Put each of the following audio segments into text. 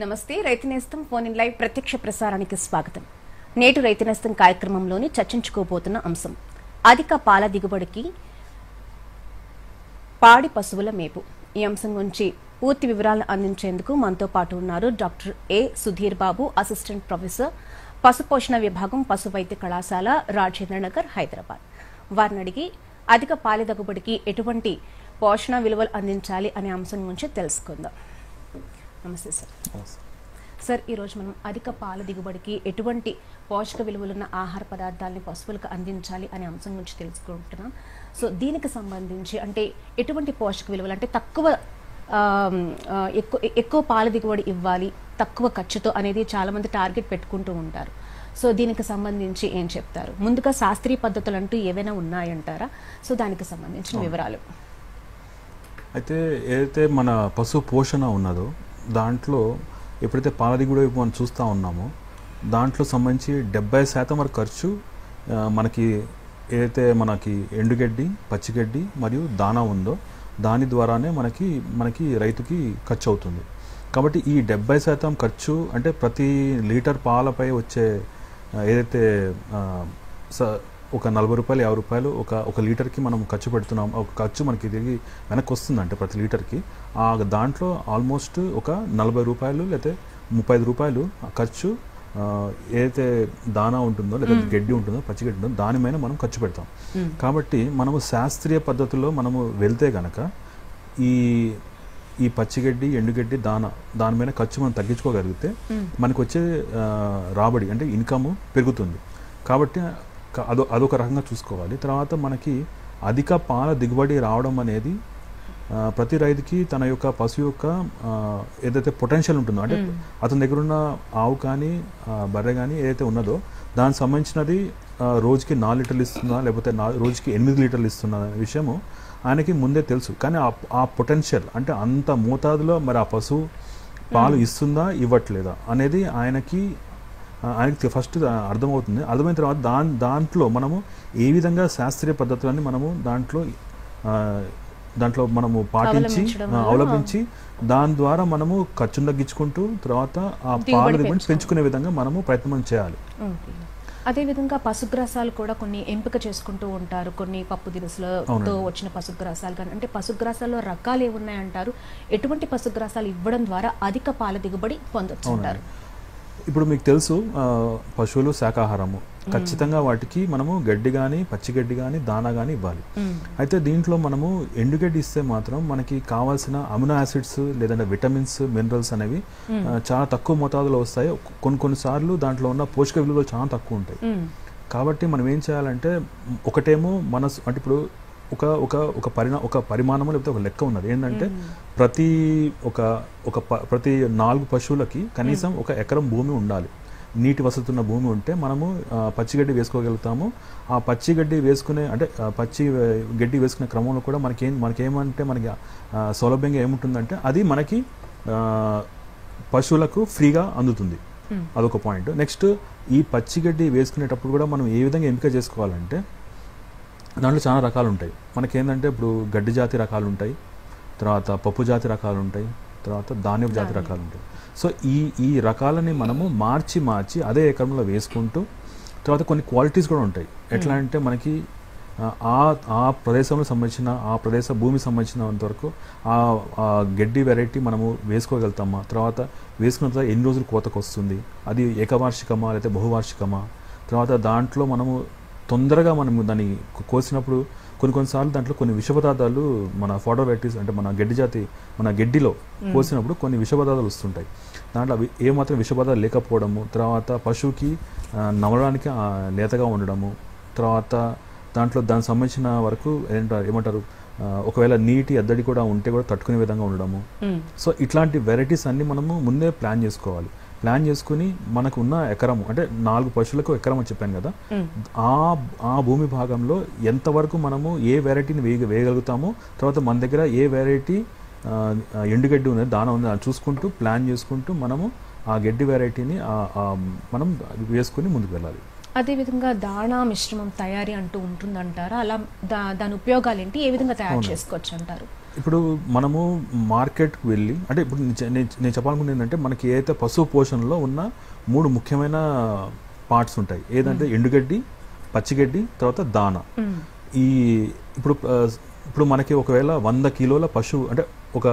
నమస్తే రైతు నేస్తం ఫోన్ ఇన్ లైవ్ ప్రత్యక్ష ప్రసారానికి స్వాగతం. నేటి రైతు నేస్తం కార్యక్రమంలోని చర్చించుకోబోతున్న అంశం అధిక పాల దిగుబడికి పాడి పశువుల మేపు. ఈ అంశం గురించి పూర్తి వివరాలను అందించేందుకు మనతో పాటు ఉన్నారు doctor A Sudhir Babu, assistant professor, పశుపోషణ విభాగం, పశు వైద్య కళాశాల, రాజేంద్రనగర్, హైదరాబాద్. వారిని అడిగి అధిక పాల దిగుబడికి ఎటువంటి పోషణ విలువలు అందించాలి అనే అంశం గురించి తెలుసుకుందాం. నమస్తే సార్. సార్, ఈరోజు మనం అధిక పాల దిగుబడికి ఎటువంటి పోషక విలువలున్న ఆహార పదార్థాలని పశువులకు అందించాలి అనే అంశం గురించి తెలుసుకుంటున్నాం. సో దీనికి సంబంధించి అంటే ఎటువంటి పోషక విలువలు అంటే ఎక్కువ పాల దిగుబడి ఇవ్వాలి తక్కువ ఖర్చుతో అనేది చాలా మంది టార్గెట్ పెట్టుకుంటూ ఉంటారు. సో దీనికి సంబంధించి ఏం చెప్తారు? ముందుగా శాస్త్రీయ పద్ధతులు అంటూ ఏవైనా ఉన్నాయంటారా? సో దానికి సంబంధించిన వివరాలు. అయితే ఏదైతే మన పశు పోషణ ఉన్నదో దాంట్లో ఎప్పుడైతే పాల దిగుబడి మనం చూస్తూ ఉన్నామో దాంట్లో సంబంధించి 70% వరకు ఖర్చు మనకి ఏదైతే మనకి ఎండుగడ్డి, పచ్చిగడ్డి మరియు దానా ఉందో దాని ద్వారానే మనకి రైతుకి ఖర్చు అవుతుంది. కాబట్టి ఈ 70% ఖర్చు అంటే ప్రతి లీటర్ పాలపై వచ్చే ఏదైతే ఒక 40 రూపాయలు 50 రూపాయలు ఒక లీటర్కి మనం ఖర్చు పెడుతున్నాం, ఒక ఖర్చు మనకి తిరిగి వెనక్కి వస్తుందంటే ప్రతి లీటర్కి దాంట్లో ఆల్మోస్ట్ ఒక 40 రూపాయలు లేకపోతే 35 రూపాయలు ఖర్చు ఏదైతే దానా ఉంటుందో లేదా గడ్డి ఉంటుందో, పచ్చిగడ్డి ఉంటుందో దాని మీద మనం ఖర్చు పెడతాం. కాబట్టి మనము శాస్త్రీయ పద్ధతిలో మనము వెళ్తే గనక ఈ పచ్చిగడ్డి, ఎండుగడ్డి, దాని మీద ఖర్చు మనం తగ్గించుకోగలిగితే మనకు వచ్చే రాబడి అంటే ఇన్కమ్ పెరుగుతుంది. కాబట్టి అదొక రకంగా చూసుకోవాలి. తర్వాత మనకి అధిక పాల దిగుబడి రావడం అనేది ప్రతి రైతుకి తన యొక్క పశువు యొక్క ఏదైతే పొటెన్షియల్ ఉంటుందో అంటే అతని దగ్గర ఉన్న ఆవు కానీ బర్రె కానీ ఏదైతే ఉన్నదో దానికి సంబంధించినది రోజుకి 4 లీటర్లు ఇస్తుందా లేకపోతే రోజుకి 8 లీటర్లు ఇస్తుందా అనే విషయము ఆయనకి ముందే తెలుసు. కానీ ఆ పొటెన్షియల్ అంటే అంత మోతాదులో మరి ఆ పశువు పాలు ఇస్తుందా ఇవ్వట్లేదా అనేది ఆయనకి ఫస్ట్ అర్థమవుతుంది. అర్థమైన తర్వాత దాంట్లో మనము ఏ విధంగా శాస్త్రీయ పద్ధతులని మనము దాంట్లో మనము పాటించి అవలంబించి దాని ద్వారా మనము ఖర్చును తగ్గించుకుంటూ తర్వాత ఆ పాల దిగుబడిని పెంచుకునే విధంగా మనము ప్రయత్నం చేయాలి. అదేవిధంగా పశుగ్రాసాలు కూడా కొన్ని ఎంపిక చేసుకుంటూ ఉంటారు. కొన్ని పప్పు దినుసులతో వచ్చిన పశుగ్రాసాలు కానీ అంటే పశుగ్రాసాల్లో రకాలు ఏమున్నాయంటారు? ఎటువంటి పశుగ్రాసాలు ఇవ్వడం ద్వారా అధిక పాల దిగుబడి పొందొచ్చు అంటారు? ఇప్పుడు మీకు తెలుసు పశువులు శాకాహారము, ఖచ్చితంగా వాటికి మనము గడ్డి కానీ పచ్చిగడ్డి కానీ దానా కానీ ఇవ్వాలి. అయితే దీంట్లో మనము ఎండుగడ్డి ఇస్తే మాత్రం మనకి కావాల్సిన అమినో యాసిడ్స్ లేదంటే విటమిన్స్, మినరల్స్ అనేవి చాలా తక్కువ మోతాదులో వస్తాయి. కొన్నిసార్లు దాంట్లో ఉన్న పోషక విలువలు చాలా తక్కువ ఉంటాయి. కాబట్టి మనం ఏం చేయాలంటే ఒకటేమో అంటే ఇప్పుడు ఒక పరిమాణము లేకపోతే ఒక లెక్క ఉన్నది ఏంటంటే ప్రతి 4 పశువులకి కనీసం 1 ఎకరం భూమి ఉండాలి. నీటి వసతి ఉన్న భూమి ఉంటే మనము పచ్చిగడ్డి వేసుకోగలుగుతాము. ఆ పచ్చిగడ్డి వేసుకునే అంటే గడ్డి వేసుకునే క్రమంలో కూడా మనకేమంటే మనకి సౌలభ్యంగా ఏముంటుందంటే అది మనకి పశువులకు ఫ్రీగా అందుతుంది. అదొక పాయింట్. నెక్స్ట్ ఈ పచ్చిగడ్డి వేసుకునేటప్పుడు కూడా మనం ఏ విధంగా ఎంపిక చేసుకోవాలంటే దాంట్లో చాలా రకాలు ఉంటాయి. మనకేంటంటే ఇప్పుడు గడ్డి జాతి రకాలు ఉంటాయి, తర్వాత పప్పు జాతి రకాలు ఉంటాయి, తర్వాత ధాన్యపు జాతి రకాలు ఉంటాయి. సో ఈ రకాలని మనము మార్చి అదే ఎకరంలో వేసుకుంటూ తర్వాత కొన్ని క్వాలిటీస్ కూడా ఉంటాయి. ఎట్లా అంటే మనకి ఆ ప్రదేశంలో సంబంధించిన భూమికి సంబంధించినంత వరకు ఆ గడ్డి వెరైటీ మనము వేసుకోగలుగుతామా, తర్వాత వేసుకున్న తర్వాత ఎన్ని రోజులు కోతకు వస్తుంది, అది ఏకవార్షికమా లేకపోతే బహువార్షికమా, తర్వాత దాంట్లో మనము తొందరగా మనము దాన్ని కోసినప్పుడు కొన్నిసార్లు దాంట్లో కొన్ని విష పదార్థాలు మన ఫాడర్ వెరైటీస్ అంటే మన గడ్డిలో కోసినప్పుడు కొన్ని విష పదార్థాలు వస్తుంటాయి. దాంట్లో ఏమాత్రం విష పదార్థాలు లేకపోవడము, తర్వాత పశువుకి నమలడానికి లేతగా ఉండడము, తర్వాత దానికి సంబంధించిన వరకు ఏమంటారు ఒకవేళ నీటి ఎద్దడి కూడా ఉంటే కూడా తట్టుకునే విధంగా ఉండడము. సో ఇట్లాంటి వెరైటీస్ అన్ని మనము ముందే ప్లాన్ చేసుకోవాలి. ప్లాన్ చేసుకుని మనకు ఉన్న ఎకరము అంటే 4 పశువులకు ఎకరం అని చెప్పాను కదా, ఆ భూమి భాగంలో ఎంతవరకు మనము ఏ వెరైటీని వేయగలుగుతామో, తర్వాత మన దగ్గర ఏ వెరైటీ ఎండుగడ్డి ఉన్నది దానా ఉంది అని చూసుకుంటూ ప్లాన్ చేసుకుంటూ మనము ఆ గడ్డి వెరైటీని మనం వేసుకుని ముందుకు వెళ్ళాలి. అదేవిధంగా దాణా మిశ్రమం తయారీ అంటూ ఉంటుందంటారా? అలా దాని ఉపయోగాలు ఏంటి, ఏ విధంగా తయారు చేసుకోవచ్చు అంటారు? ఇప్పుడు మనము మార్కెట్కి వెళ్ళి, అంటే ఇప్పుడు నేను చెప్పాలనుకుంది ఏంటంటే, మనకి ఏదైతే పశువు పోషణలో ఉన్న 3 ముఖ్యమైన పార్ట్స్ ఉంటాయి. ఏదంటే ఎండుగడ్డి, పచ్చిగడ్డి, తర్వాత దాన. ఈ ఇప్పుడు మనకి ఒకవేళ 100 కిలోల పశువు, అంటే ఒక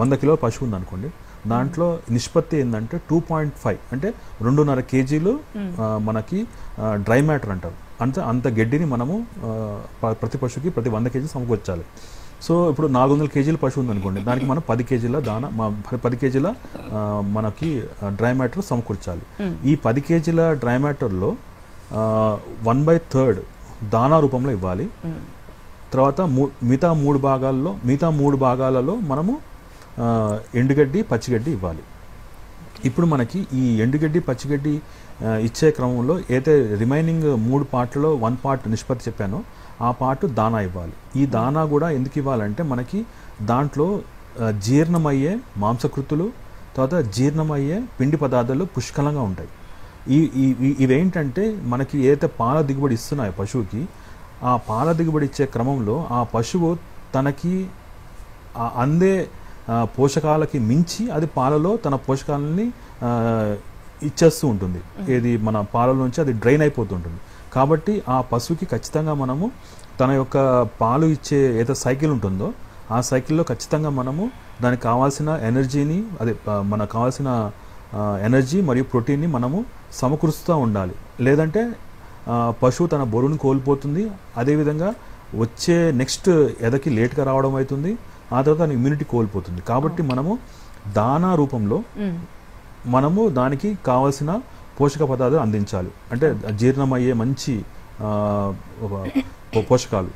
100 కిలోల పశువు ఉంది అనుకోండి, దాంట్లో నిష్పత్తి ఏంటంటే 2.5 అంటే 2.5 కేజీలు మనకి డ్రై మ్యాటర్ అంటారు. అంత గడ్డిని మనము ప్రతి పశువుకి ప్రతి 100 కేజీ సమకూర్చాలి. సో ఇప్పుడు 400 కేజీల పశువు ఉంది అనుకోండి, దానికి మనం 10 కేజీల 10 కేజీల మనకి డ్రై మ్యాటర్ సమకూర్చాలి. ఈ 10 కేజీల డ్రై మ్యాటర్లో 1/3 దానా రూపంలో ఇవ్వాలి. తర్వాత మిగతా 3 భాగాలలో మనము ఎండుగడ్డి, పచ్చిగడ్డి ఇవ్వాలి. ఇప్పుడు మనకి ఈ ఎండుగడ్డి, పచ్చిగడ్డి ఇచ్చే క్రమంలో ఏదైతే రిమైనింగ్ 3 పార్ట్లలో 1 పార్ట్ నిష్పత్తి చెప్పానో ఆ పార్ట్ దానా ఇవ్వాలి. ఈ దానా కూడా ఎందుకు ఇవ్వాలంటే, మనకి దాంట్లో జీర్ణమయ్యే మాంసకృతులు, తర్వాత జీర్ణమయ్యే పిండి పదార్థాలు పుష్కలంగా ఉంటాయి. ఇవేంటంటే మనకి ఏదైతే పాల దిగుబడి ఇస్తున్నాయో పశువుకి, ఆ పాల దిగుబడి ఇచ్చే క్రమంలో ఆ పశువు తనకి అందే పోషకాలకి మించి అది పాలలో తన పోషకాలని ఇచ్చేస్తూ ఉంటుంది. ఏది మన పాలలో నుంచి అది డ్రైన్ అయిపోతుంటుంది. కాబట్టి ఆ పశువుకి ఖచ్చితంగా మనము తన యొక్క పాలు ఇచ్చే ఏదైతే సైకిల్ ఉంటుందో ఆ సైకిల్లో ఖచ్చితంగా మనము దానికి కావాల్సిన ఎనర్జీని, అదే మనకు కావాల్సిన ఎనర్జీ మరియు ప్రోటీన్ని మనము సమకూరుస్తూ ఉండాలి. లేదంటే పశువు తన బరువును కోల్పోతుంది. అదేవిధంగా వచ్చే నెక్స్ట్ ఎదకి లేట్గా రావడం అవుతుంది. ఆ తర్వాత తన ఇమ్యూనిటీ కోల్పోతుంది. కాబట్టి మనము దానా రూపంలో మనము దానికి కావలసిన పోషక పదార్థాలు అందించాలి. అంటే జీర్ణమయ్యే మంచి పోషకాలు,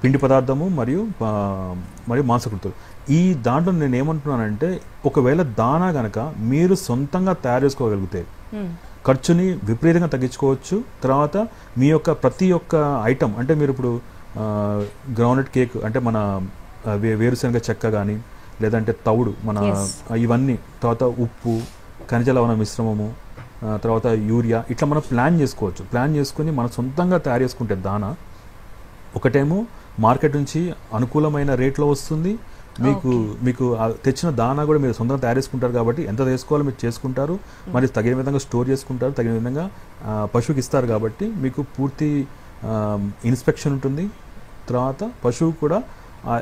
పిండి పదార్థము మరియు మాంసకృతులు. ఈ దాంట్లో నేను ఏమంటున్నానంటే, ఒకవేళ దానా గనక మీరు సొంతంగా తయారు చేసుకోగలిగితే ఖర్చుని విపరీతంగా తగ్గించుకోవచ్చు. తర్వాత మీ యొక్క ప్రతి ఒక్క ఐటమ్, అంటే మీరు ఇప్పుడు గ్రౌండ్నట్ కేక్, అంటే మన వేరుశనగ చెక్క కానీ, లేదంటే తవుడు, మన ఇవన్నీ, తర్వాత ఉప్పు, ఖనిజ లవణ మిశ్రమము, తర్వాత యూరియా, ఇట్లా మనం ప్లాన్ చేసుకోవచ్చు. ప్లాన్ చేసుకుని మనం సొంతంగా తయారు చేసుకుంటే దానా ఒకటేమో మార్కెట్ నుంచి అనుకూలమైన రేట్లో వస్తుంది. మీకు తెచ్చిన దానా కూడా మీరు సొంతంగా తయారు చేసుకుంటారు. కాబట్టి ఎంత చేసుకోవాలో మీరు చేసుకుంటారు, మరి తగిన విధంగా స్టోర్ చేసుకుంటారు, తగిన విధంగా పశువుకి ఇస్తారు. కాబట్టి మీకు పూర్తి ఇన్స్పెక్షన్ ఉంటుంది. తర్వాత పశువు కూడా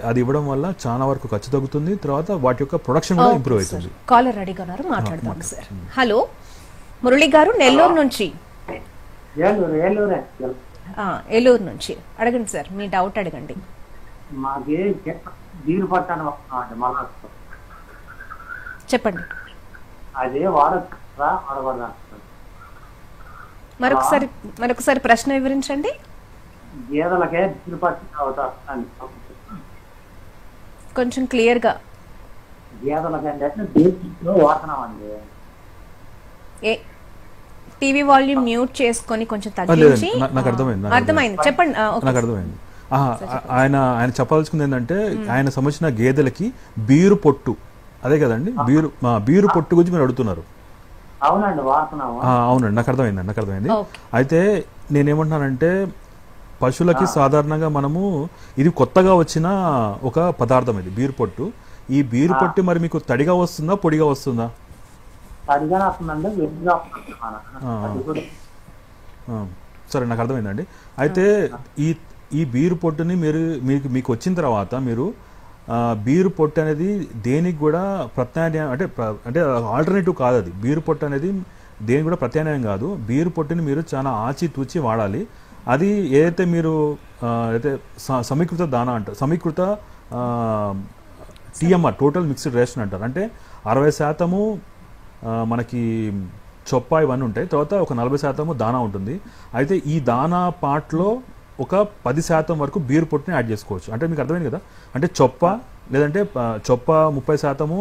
అది ఇవ్వడం వల్ల చాలా వరకు ఖర్చు తగ్గుతుంది. తర్వాత వాటి యొక్క ప్రొడక్షన్ కూడా ఇంప్రూవ్ అవుతుంది. కాలర్ రెడీగా ఉన్నారు, మాట్లాడదాం సార్. హలో, మురళి గారు నెల్లూరు నుంచి. ఏలూరు నుంచి అడగండి సార్, మీ డౌట్ అడగండి. చెప్పండి. మరొకసారి ప్రశ్న వివరించండి. కొంచెం క్లియర్ గా. టీవీ వాల్యూమ్ మ్యూట్ చేసుకొని కొంచెం తగ్గించి. నాకు అర్థమైంది, చెప్పండి. నాకు అర్థమైంది. ఆయన చెప్పాల్సింది ఏంటంటే, ఆయన సంబంధించిన గేదెలకి బీరు పొట్టు, అదే కదండి, బీరు పొట్టు గురించి మీరు అడుగుతున్నారు. అవునండి, నాకు అర్థమైంది. అయితే నేనేమంటున్నానంటే, పశువులకి సాధారణంగా మనము, ఇది కొత్తగా వచ్చిన ఒక పదార్థం, ఇది బీరు పొట్టు. ఈ బీరు పొట్టు మరి మీకు తడిగా వస్తుందా, పొడిగా వస్తుందా? సరే, నాకు అర్థమైందండి. అయితే ఈ బీరు పొట్టుని మీకు వచ్చిన తర్వాత మీరు బీరు పొట్టు అనేది దేనికి కూడా ప్రత్యామ్నాయం, అంటే ఆల్టర్నేటివ్ కాదు. అది బీరు పొట్టు అనేది దేనికి కూడా ప్రత్యామ్నాయం కాదు. బీరు పొట్టుని మీరు చాలా ఆచితూచి వాడాలి. అది ఏదైతే మీరు అయితే సమీకృత దానా అంటారు, సమీకృత TMR, టోటల్ మిక్స్డ్ రేషన్ అంటారు. అంటే 60% మనకి చొప్ప ఇవన్నీ ఉంటాయి, తర్వాత ఒక 40% దానా ఉంటుంది. అయితే ఈ దానా పార్ట్లో ఒక 10% వరకు బీరు పొట్టుని యాడ్ చేసుకోవచ్చు. అంటే మీకు అర్థమైంది కదా, అంటే చొప్ప, లేదంటే చొప్ప 30%,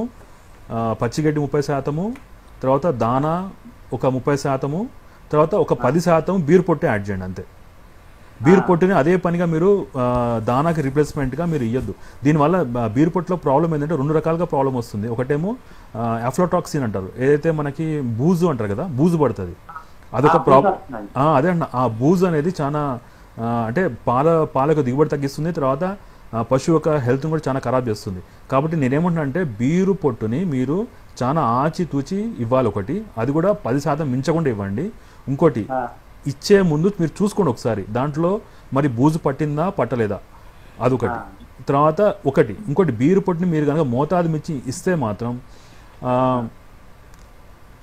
పచ్చిగడ్డి 30%, తర్వాత దానా ఒక 30%, తర్వాత ఒక 10% బీరు పొట్టు యాడ్ చేయండి అంతే. బీరు పొట్టుని అదే పనిగా మీరు దానాకి రిప్లేస్మెంట్గా మీరు ఇవ్వద్దు. దీనివల్ల బీరు పొట్టులో ప్రాబ్లం ఏంటంటే 2 రకాలుగా ప్రాబ్లం వస్తుంది. ఒకటేమో అఫ్లోటాక్సిన్ అంటారు, ఏదైతే మనకి బూజు అంటారు కదా, బూజు పడుతుంది. అదొక అదే అన్న, ఆ బూజ్ అనేది చాలా అంటే పాలకు దిగుబడి తగ్గిస్తుంది, తర్వాత పశువు యొక్క హెల్త్ కూడా చాలా ఖరాబ్ చేస్తుంది. కాబట్టి నేనేమంటున్నా అంటే బీరు పొట్టుని మీరు చాలా ఆచితూచి ఇవ్వాలి ఒకటి, అది కూడా 10% మించకుండా ఇవ్వండి. ఇంకోటి ఇచ్చే ముందు మీరు చూసుకోండి ఒకసారి దాంట్లో మరి బూజు పట్టిందా పట్టలేదా అదొకటి. తర్వాత ఇంకోటి బీరు పొట్టుని మీరు కనుక మోతాదు మించి ఇస్తే మాత్రం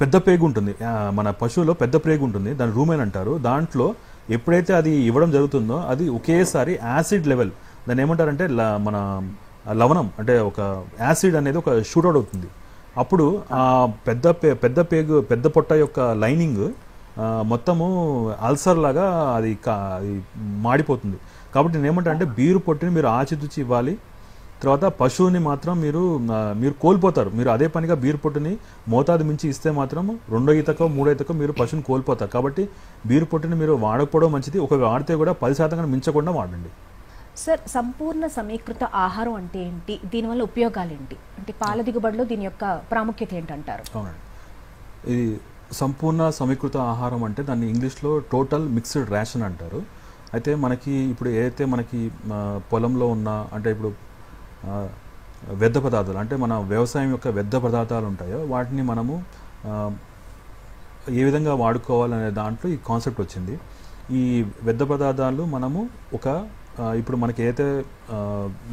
పెద్ద పేగు ఉంటుంది, మన పశువులో పెద్ద పేగు ఉంటుంది, దాని రూమెన్ అంటారు. దాంట్లో ఎప్పుడైతే అది ఇవ్వడం జరుగుతుందో అది ఒకేసారి యాసిడ్ లెవెల్, దాన్ని ఏమంటారంటే మన లవణం అంటే ఒక యాసిడ్ అనేది ఒక షూట్అవుట్ అవుతుంది. అప్పుడు ఆ పెద్ద పొట్ట యొక్క లైనింగ్ మొత్తము అల్సర్ లాగా అది మాడిపోతుంది. కాబట్టి నేను ఏమంటా అంటే బీరు పొట్టుని మీరు ఆచితూచి ఇవ్వాలి. తర్వాత పశువుని మాత్రం మీరు కోల్పోతారు. మీరు అదే పనిగా బీరు పొట్టుని మోతాదు మించి ఇస్తే మాత్రం 2వ ఈతకో 3వ ఈతకో మీరు పశువుని కోల్పోతారు. కాబట్టి బీరు పొట్టుని మీరు వాడకపోవడం మంచిది. ఒక వాడితే కూడా 10% మించకుండా వాడండి. సార్, సంపూర్ణ సమీకృత ఆహారం అంటే ఏంటి, దీనివల్ల ఉపయోగాలు ఏంటి, అంటే పాల దిగుబడిలో దీని యొక్క ప్రాముఖ్యత ఏంటంటారు? అవునండి, ఇది సంపూర్ణ సమీకృత ఆహారం అంటే దాన్ని ఇంగ్లీష్లో టోటల్ మిక్స్డ్ రేషన్ అంటారు. అయితే మనకి ఇప్పుడు ఏదైతే మనకి పొలంలో ఉన్న అంటే ఇప్పుడు వ్యర్థ పదార్థాలు అంటే మన వ్యవసాయం యొక్క వ్యర్థ పదార్థాలు ఉంటాయో వాటిని మనము ఏ విధంగా వాడుకోవాలనే దాంట్లో ఈ కాన్సెప్ట్ వచ్చింది. ఈ వ్యర్థ పదార్థాలు మనము ఇప్పుడు మనకి ఏదైతే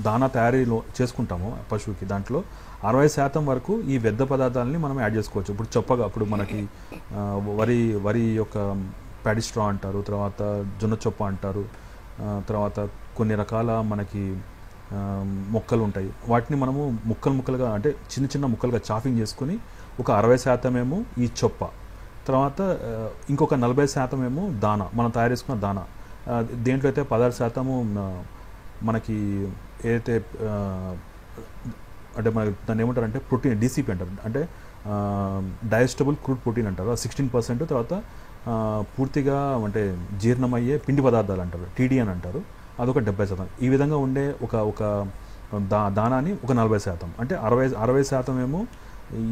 దానా తయారీలో చేసుకుంటామో పశువుకి దాంట్లో 60% వరకు ఈ వ్యర్థ పదార్థాలని మనం యాడ్ చేసుకోవచ్చు. ఇప్పుడు చొప్పగా ఇప్పుడు మనకి వరి యొక్క ప్యాడీ స్ట్రా అంటారు, తర్వాత జొన్న చొప్ప అంటారు, తర్వాత కొన్ని రకాల మనకి మొక్కలు ఉంటాయి. వాటిని మనము ముక్కలుగా అంటే చిన్న ముక్కలుగా చాపింగ్ చేసుకుని ఒక 60% ఏమో ఈ చొప్ప, తర్వాత ఇంకొక 40% ఏమో దానా, మనం తయారు చేసుకున్న దానా. దేంట్లో అయితే 16% మనకి ఏదైతే అంటే మనకి దాన్ని ఏమంటారంటే ప్రోటీన్, డీసీపీ అంటారు, అంటే డైజెస్టబుల్ క్రూడ్ ప్రోటీన్ అంటారు, 16%. తర్వాత పూర్తిగా అంటే జీర్ణమయ్యే పిండి పదార్థాలు అంటారు, టీడీ అని అంటారు, అదొక 70%. ఈ విధంగా ఉండే ఒక దానాన్ని ఒక 40%, అంటే 60% ఏమో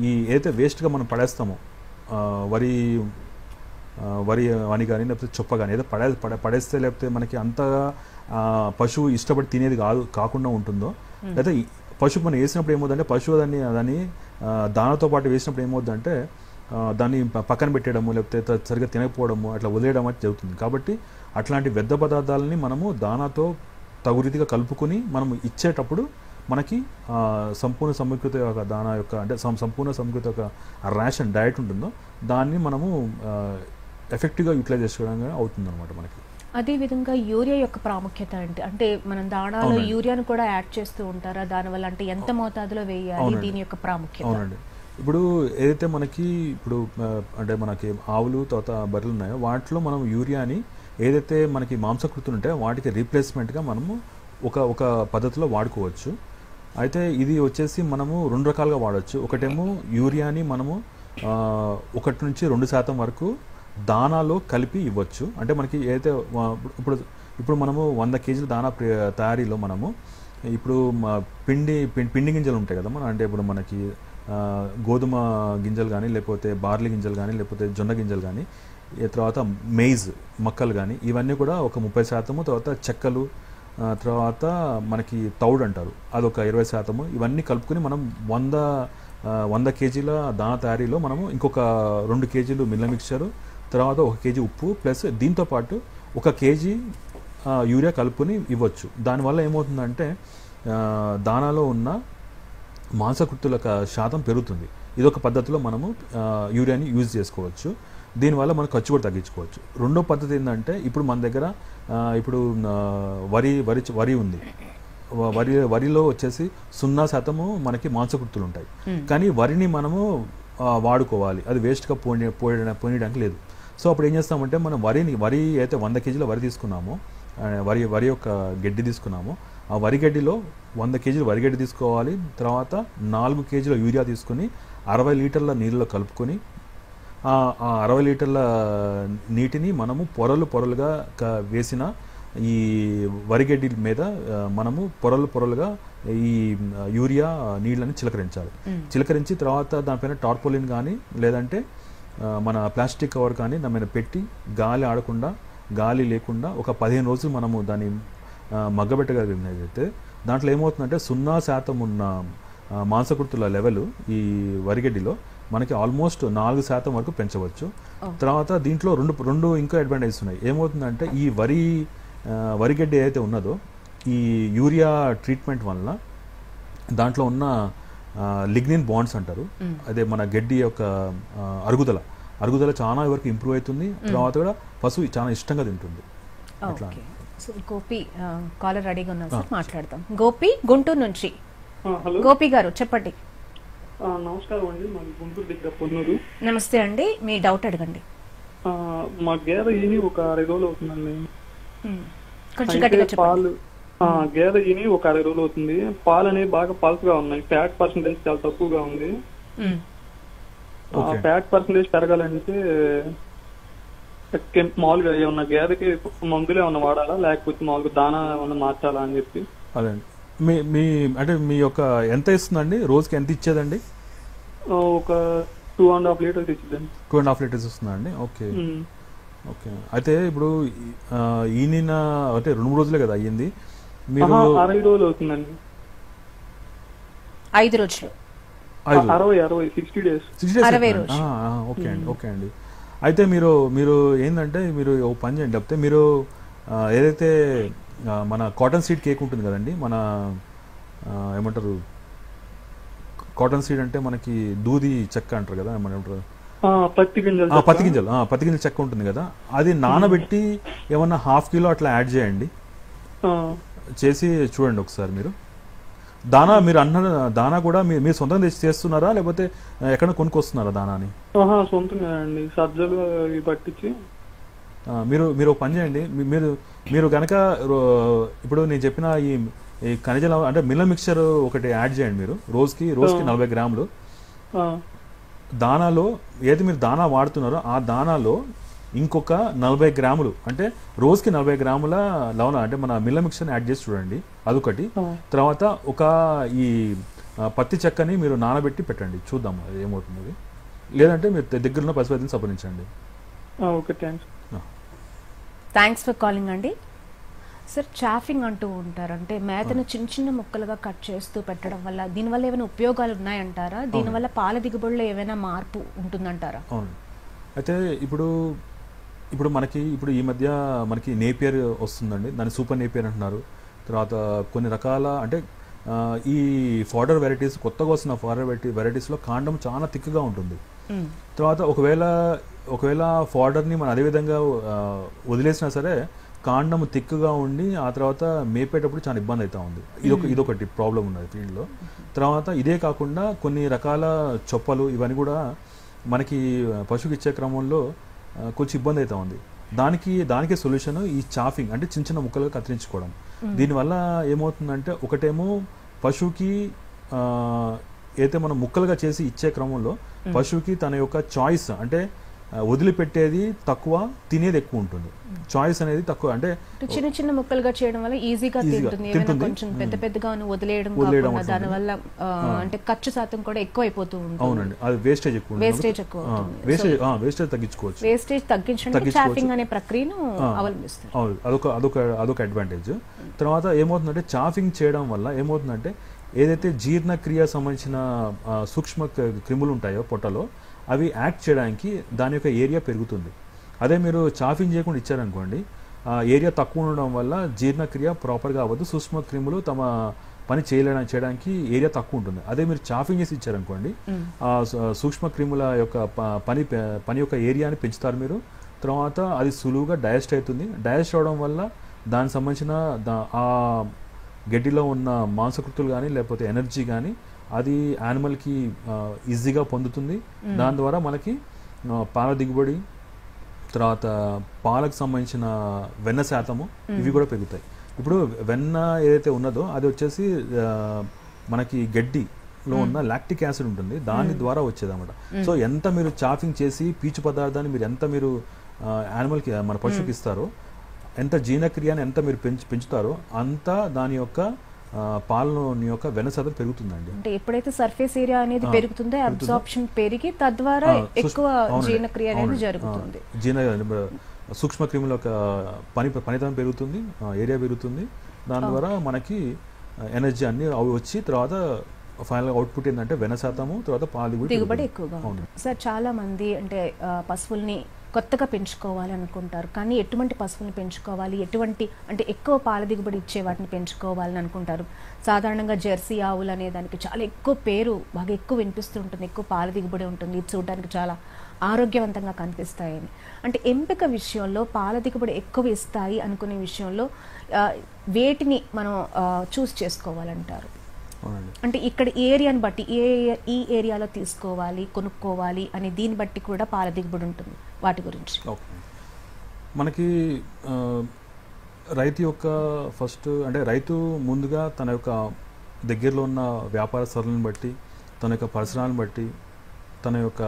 ఈ ఏదైతే వేస్ట్గా మనం పడేస్తామో వరి అని కానీ లేకపోతే చొప్ప కానీ ఏదో పడేస్తే లేకపోతే మనకి అంతగా పశువు ఇష్టపడి తినేది కాకుండా ఉంటుందో, లేదా పశువు మనం వేసినప్పుడు ఏమవుతుందంటే పశువు దాన్ని దానాతో పాటు వేసినప్పుడు ఏమవుతుందంటే దాన్ని పక్కన పెట్టేయడము లేకపోతే సరిగ్గా తినకపోవడము అట్లా వదిలేయడం అనేది జరుగుతుంది. కాబట్టి అట్లాంటి వ్యర్థ పదార్థాలని మనము దానాతో తగు రీతిగా కలుపుకొని మనము ఇచ్చేటప్పుడు మనకి సంపూర్ణ సమీకృత యొక్క దానా యొక్క అంటే సంపూర్ణ సమీకృత యొక్క రేషన్ డయట్ ఉంటుందో దాన్ని మనము ఎఫెక్టివ్గా యూటిలైజ్ చేసుకోవడం అవుతుంది అనమాట మనకి. అదేవిధంగా యూరియా యొక్క ప్రాముఖ్యత అంటే మనం దానాలో యూరియాను కూడా యాడ్ చేస్తూ ఉంటారా, దానివల్ల అంటే ఎంత మోతాదులో వేయాలి, దీని యొక్క ప్రాముఖ్యత? అవునండి, ఇప్పుడు ఏదైతే మనకి ఇప్పుడు అంటే మనకి ఆవులు తర్వాత బర్రెలు ఉన్నాయో వాటిలో మనం యూరియాని ఏదైతే మనకి మాంసకృతులు ఉంటాయో వాటికి రీప్లేస్మెంట్గా మనము ఒక పద్ధతిలో వాడుకోవచ్చు. అయితే ఇది వచ్చేసి మనము 2 రకాలుగా వాడచ్చు. ఒకటేమో యూరియాని మనము 1 నుంచి 2% వరకు దానాలో కలిపి ఇవ్వచ్చు. అంటే మనకి ఏదైతే ఇప్పుడు మనము 100 కేజీల దానా తయారీలో మనము ఇప్పుడు పిండి గింజలు ఉంటాయి కదా అంటే ఇప్పుడు మనకి గోధుమ గింజలు కానీ లేకపోతే బార్లీ గింజలు కానీ లేకపోతే జొన్న గింజలు కానీ తర్వాత మెయిజ్ మొక్కలు కానీ ఇవన్నీ కూడా ఒక 30%, తర్వాత చెక్కలు, తర్వాత మనకి తౌడు అంటారు అదొక 20%, ఇవన్నీ కలుపుకొని మనం 100 కేజీల దానా తయారీలో మనము ఇంకొక 2 కేజీలు మిల్ల మిక్చరు, తర్వాత 1 కేజీ ఉప్పు ప్లస్ దీంతోపాటు 1 కేజీ యూరియా కలుపుకొని ఇవ్వచ్చు. దానివల్ల ఏమవుతుందంటే దానాలో ఉన్న మాంసకృతుల శాతం పెరుగుతుంది. ఇదొక పద్ధతిలో మనము యూరియాని యూజ్ చేసుకోవచ్చు. దీనివల్ల మనం ఖర్చు కూడా తగ్గించుకోవచ్చు. రెండో పద్ధతి ఏంటంటే ఇప్పుడు మన దగ్గర ఇప్పుడు వరి ఉంది. వరిలో వచ్చేసి 0% మనకి మాంసకృతులు ఉంటాయి. కానీ వరిని మనము వాడుకోవాలి, అది వేస్ట్గా పోయడానికి లేదు. సో అప్పుడు ఏం చేస్తామంటే మనం వరి అయితే 100 కేజీల వరి తీసుకున్నామో, వరి యొక్క గడ్డి తీసుకున్నామో, ఆ వరి గడ్డిలో 100 కేజీలు వరిగడ్డి తీసుకోవాలి. తర్వాత 4 కేజీల యూరియా తీసుకుని 60 లీటర్ల నీళ్ళలో కలుపుకొని ఆ 60 లీటర్ల నీటిని మనము పొరలుగా వేసిన ఈ వరిగడ్డి మీద మనము పొరలుగా ఈ యూరియా నీళ్ళని చిలకరించాలి. చిలకరించి తర్వాత దానిపైన టార్పోలిన్ కానీ లేదంటే మన ప్లాస్టిక్ కవర్ కానీ దాని మీద పెట్టి గాలి ఆడకుండా గాలి లేకుండా ఒక 15 రోజులు మనము దాన్ని మగ్గబెట్టగలిగినదైతే దాంట్లో ఏమవుతుందంటే 0% ఉన్న మాంసకృతుల లెవెల్ ఈ వరిగడ్డిలో మనకి ఆల్మోస్ట్ 4% వరకు పెంచవచ్చు. తర్వాత దీంట్లో రెండు ఇంకా అడ్వాంటేజెస్ ఉన్నాయి. ఏమవుతుందంటే ఈ వరిగడ్డి ఏదైతే ఉన్నదో ఈ యూరియా ట్రీట్మెంట్ వల్ల దాంట్లో ఉన్న లిగ్నిన్ బాండ్స్ అంటారు, అదే మన గడ్డి యొక్క అరుగుదల చాలా వరకు ఇంప్రూవ్ అవుతుంది. తర్వాత కూడా పశువు చాలా ఇష్టంగా తింటుంది. గోపి కాలర్ రెడీగా ఉన్నారు సార్, మాట్లాడతాం. గోపి గుంటూరు నుంచి. గోపి గారు చెప్పండి. నమస్కారం అండి, మాది గుంటూరు దగ్గర పొన్నూరు. నమస్తే అండి, మీ డౌట్ అడగండి. మా గేదె ఈని ఒక 60 రోజులు అవుతుందండి. పాలు గేదె ఈని ఒక 60 రోజులు అవుతుంది. పాలు అనేవి బాగా పల్స్గా ఉన్నాయి, ఫ్యాట్ పర్సెంటేజ్ చాలా తక్కువగా ఉంది. ఫ్యాట్ పర్సెంటేజ్ పెరగాలంటే మామూలుగా ఏమన్నా గేదెకి మందులు ఏమన్నా వాడాలా, లేకపోతే మామూలుగా దానా ఏమన్నా మార్చాలా అని చెప్పి. అదే అంటే మీ యొక్క ఎంత ఇస్తుందండి, రోజుకి ఎంత ఇచ్చేదండి? ఒక 2.5 లీటర్స్ ఇచ్చిందండి. 2.5 లీటర్స్ ఇస్తుందండి. Okay okay. అయితే ఇప్పుడు ఈయన అంటే 2-3 రోజులే కదా అయ్యింది, మీరు 60 రోజులు అవుతుందండి. 5 రోజులు 60 డేస్. ఓకే అండి, ఓకే అండి. అయితే మీరు ఏంటంటే మీరు ఒక పని చేయండి, లేకపోతే మీరు ఏదైతే మన కాటన్ సీడ్ కేక్ ఉంటుంది కదండి, మన ఏమంటారు కాటన్ సీడ్ అంటే మనకి దూది చెక్క అంటారు కదా, మన ఏమంటారు పత్తి గింజలు చెక్క ఉంటుంది కదా, అది నానబెట్టి ఏమన్నా 1/2 కిలో అట్లా యాడ్ చేయండి, చేసి చూడండి ఒకసారి. మీరు మీరు అన్న దానా కూడా మీరు సొంతంగా తెచ్చి చేస్తున్నారా, లేకపోతే ఎక్కడ కొనుక్కొస్తున్నారా దానాని? సొంతంగా అండి, సజ్జలు పట్టించి. మీరు పని చేయండి, మీరు కనుక ఇప్పుడు నేను చెప్పిన ఈ ఖనిజాల అంటే మిల్ల మిక్చర్ ఒకటి యాడ్ చేయండి. మీరు రోజుకి 40 గ్రాములు దానాలో ఏది మీరు దానా వాడుతున్నారో ఆ దానాలో ఇంకొక 40 గ్రాములు అంటే రోజుకి 40 గ్రాముల లవణ అంటే మన మిల్ల మిక్చర్ని యాడ్ చేసి చూడండి, అదొకటి. తర్వాత ఒక ఈ పత్తి చెక్కని మీరు నానబెట్టి పెట్టండి, చూద్దాం అది ఏమవుతుంది. లేదంటే మీరు దగ్గరున్న పశువైద్యుని సంప్రదించండి. ఓకే, థ్యాంక్స్ ఫర్ కాలింగ్ అండి. సార్, చాఫింగ్ అంటూ ఉంటారు, అంటే మేతను చిన్న ముక్కలుగా కట్ చేస్తూ పెట్టడం వల్ల దీనివల్ల ఏమైనా ఉపయోగాలు ఉన్నాయంటారా? దీనివల్ల పాల దిగుబడిలో ఏమైనా మార్పు ఉంటుందంటారా? అవును. అయితే ఇప్పుడు మనకి ఈ మధ్య మనకి నేపియర్ వస్తుందండి, దాన్ని సూపర్ నేపియర్ అంటున్నారు. తర్వాత కొన్ని రకాల అంటే ఈ ఫాడర్ వెరైటీస్, కొత్తగా వస్తున్న ఫాడర్ వెరైటీస్లో కాండం చాలా థిక్గా ఉంటుంది. తర్వాత ఒకవేళ ఫాడర్ని మనం అదేవిధంగా వదిలేసినా సరే కాండం థిక్గా ఉండి ఆ తర్వాత మేపేటప్పుడు చాలా ఇబ్బంది అవుతూ ఉంది. ఇదొకటి ప్రాబ్లం ఉన్నది ఫీల్డ్లో. తర్వాత ఇదే కాకుండా కొన్ని రకాల చొప్పలు ఇవన్నీ కూడా మనకి పశువుకి ఇచ్చే క్రమంలో కొంచెం ఇబ్బంది అవుతూ ఉంది. దానికి సొల్యూషన్ ఈ చాఫింగ్ అంటే చిన్న ముక్కలుగా కత్తిరించుకోవడం. దీనివల్ల ఏమవుతుందంటే ఒకటేమో పశువుకి అయితే మనం ముక్కలుగా చేసి ఇచ్చే క్రమంలో పశువుకి తన యొక్క చాయిస్ అంటే వదిలిపెట్టేది తక్కువ, తినేది ఎక్కువ ఉంటుంది. చాయిస్ అనేది తక్కువ, అంటే చిన్న ముక్కలుగా చేయడం వల్ల ఈజీగా తింటుంది. కొంచెం పెద్దగా వదిలేయడం కాకుండా దానివల్ల అంటే ఖర్చు శాతం కూడా ఎక్కువ అయిపోతూ ఉంటుంది. అవునండి, అది వేస్టేజ్ ఎక్కువ, వేస్టేజ్ తగ్గించుకోవచ్చు. వేస్టేజ్ తగ్గించడానికి చాఫింగ్ అనే ప్రక్రియను అవలంబిస్తారు. అదొక అడ్వాంటేజ్. తర్వాత ఏమవుతుందంటే చాఫింగ్ చేయడం వల్ల ఏమవుతుందంటే ఏదైతే జీర్ణక్రియ సంబంధించిన సూక్ష్మ క్రిములు ఉంటాయో పొట్టలో అవి యాక్ట్ చేయడానికి దాని యొక్క ఏరియా పెరుగుతుంది. అదే మీరు చాఫింగ్ చేయకుండా ఇచ్చారనుకోండి, ఏరియా తక్కువ ఉండడం వల్ల జీర్ణక్రియ ప్రాపర్గా అవ్వదు, సూక్ష్మ క్రిములు తమ పని చేయడానికి ఏరియా తక్కువ ఉంటుంది. అదే మీరు చాఫింగ్ చేసి ఇచ్చారనుకోండి, ఆ సూక్ష్మ క్రిముల యొక్క పని యొక్క ఏరియాని పెంచుతారు మీరు. తర్వాత అది సులువుగా డైజెస్ట్ అవుతుంది. డైజెస్ట్ అవడం వల్ల దానికి సంబంధించిన ఆ గడ్డిలో ఉన్న మాంసకృతులు కానీ లేకపోతే ఎనర్జీ కానీ అది యానిమల్కి ఈజీగా పొందుతుంది. దాని ద్వారా మనకి పాల దిగుబడి, తర్వాత పాలకు సంబంధించిన వెన్న శాతము ఇవి కూడా పెరుగుతాయి. ఇప్పుడు వెన్న ఏదైతే ఉన్నదో అది వచ్చేసి మనకి గడ్డిలో ఉన్న లాక్టిక్ యాసిడ్ ఉంటుంది, దాని ద్వారా వచ్చేది అనమాట. సో ఎంత మీరు చాఫింగ్ చేసి పీచు పదార్థాన్ని మీరు ఎంత మీరు యానిమల్కి మన పశువుకి ఇస్తారో, ఎంత జీర్ణక్రియని ఎంత మీరు పెంచుతారో అంత దాని యొక్క పాలలోని యొక్క వెన్న శాతం పెరుగుతుందండి. అంటే ఎప్పుడైతే సర్ఫేస్ ఏరియా అనేది పెరుగుతుందో అబ్సార్ప్షన్ పెరిగి తద్వారా ఎక్కువ జీర్ణక్రియ అనేది జరుగుతుంది. సూక్ష్మ క్రిముల యొక్క పనితనం పెరుగుతుంది, ఏరియా పెరుగుతుంది. దాని ద్వారా మనకి ఎనర్జీ అన్ని అవి వచ్చి తర్వాత ఫైనల్ అవుట్పుట్ ఏంటంటే వెన్న శాతము, తర్వాత పాలు దిగుబడి ఎక్కువగా ఉంటుంది. సార్ చాలా మంది అంటే పశువుల్ని కొత్తగా పెంచుకోవాలి అనుకుంటారు, కానీ ఎటువంటి పశువులను పెంచుకోవాలి, ఎటువంటి అంటే ఎక్కువ పాల దిగుబడి ఇచ్చే వాటిని పెంచుకోవాలని అనుకుంటారు. సాధారణంగా జెర్సీ ఆవులు అనే దానికి చాలా ఎక్కువ పేరు బాగా ఎక్కువ వినిపిస్తుంటుంది, ఎక్కువ పాల దిగుబడి ఉంటుంది, ఇది చూడడానికి చాలా ఆరోగ్యవంతంగా కనిపిస్తాయని. అంటే ఎంపిక విషయంలో పాల దిగుబడి ఎక్కువ ఇస్తాయి అనుకునే విషయంలో వేటిని మనం చూస్ చేసుకోవాలంటారు? అంటే ఇక్కడ ఏరియాని బట్టి ఈ ఏరియాలో తీసుకోవాలి, కొనుక్కోవాలి అని దీన్ని బట్టి కూడా పాల దిగుబడి ఉంటుంది. వాటి గురించి మనకి రైతు యొక్క ఫస్ట్ అంటే రైతు ముందుగా తన యొక్క దగ్గరలో ఉన్న వ్యాపారస్తులను బట్టి, తన యొక్క పరిసరాలను బట్టి, తన యొక్క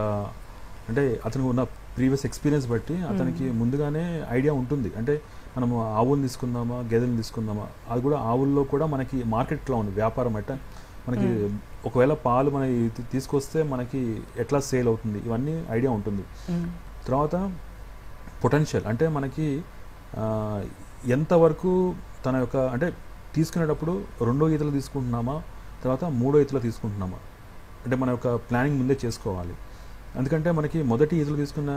అంటే అతనికి ఉన్న ప్రీవియస్ ఎక్స్పీరియన్స్ బట్టి అతనికి ముందుగానే ఐడియా ఉంటుంది. అంటే మనము ఆవులను తీసుకుందామా, గేదెలను తీసుకుందామా, అది కూడా ఆవుల్లో కూడా మనకి మార్కెట్లో ఉంది వ్యాపారం అంటే మనకి ఒకవేళ పాలు మన తీసుకొస్తే మనకి ఎట్లా సేల్ అవుతుంది ఇవన్నీ ఐడియా ఉంటుంది. తర్వాత పొటెన్షియల్ అంటే మనకి ఎంతవరకు తన యొక్క అంటే తీసుకునేటప్పుడు 2వ ఈతలు తీసుకుంటున్నామా, తర్వాత 3వ ఈతలు తీసుకుంటున్నామా, అంటే మన యొక్క ప్లానింగ్ ముందే చేసుకోవాలి. ఎందుకంటే మనకి మొదటి ఈతలు తీసుకున్న